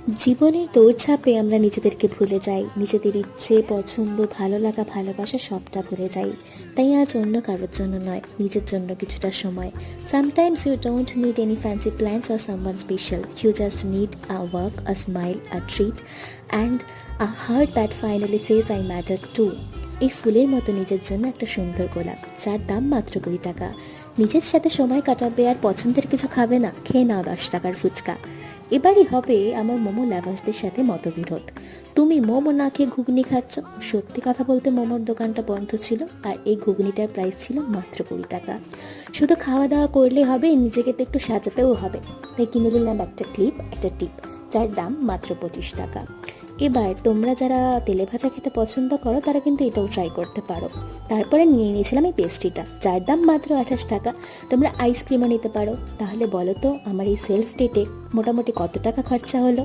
জীবনের দৌড়ঝাঁপে আমরা নিজেদেরকে ভুলে যাই, নিজেদের ইচ্ছে, পছন্দ, ভালো লাগা, ভালোবাসা সবটা ভুলে যাই। তাই আজ অন্য কারোর জন্য নয়, নিজের জন্য কিছুটা সময়। Sometimes you don't need any fancy plans or someone special, you just need a walk, a smile, a treat and a heart that finally says I matter too. এই ফুলের মতো নিজের জন্য একটা সুন্দর গোলাপ, যার দাম মাত্র 20 টাকা। নিজের সাথে সময় কাটাবে আর পছন্দের কিছু খাবে না, খেয়ে নাও 10 টাকার ফুচকা। এবারই হবে আমার মোমো লাভার্সদের সাথে মতবিরোধ। তুমি মোমো না খেয়ে ঘুগনি খাচ্ছ। সত্যি কথা বলতে মোমোর দোকানটা বন্ধ ছিল, আর এই ঘুগনিটার প্রাইস ছিল মাত্র 20 টাকা। শুধু খাওয়া দাওয়া করলে হবে, নিজেকে তো একটু সাজাতেও হবে। তাই কিনে নিলাম একটা ক্লিপ, একটা টিপ, যার দাম মাত্র 25 টাকা। এবার তোমরা যারা তেলে ভাজা খেতে পছন্দ করো তারা কিন্তু এটাও ট্রাই করতে পারো। তারপরে নিয়ে নিয়েছিলাম এই পেস্ট্রিটা, যার দাম মাত্র 28 টাকা। তোমরা আইসক্রিমও নিতে পারো। তাহলে বলো তো আমার এই সেলফ ডেটে মোটামুটি কত টাকা খরচা হলো?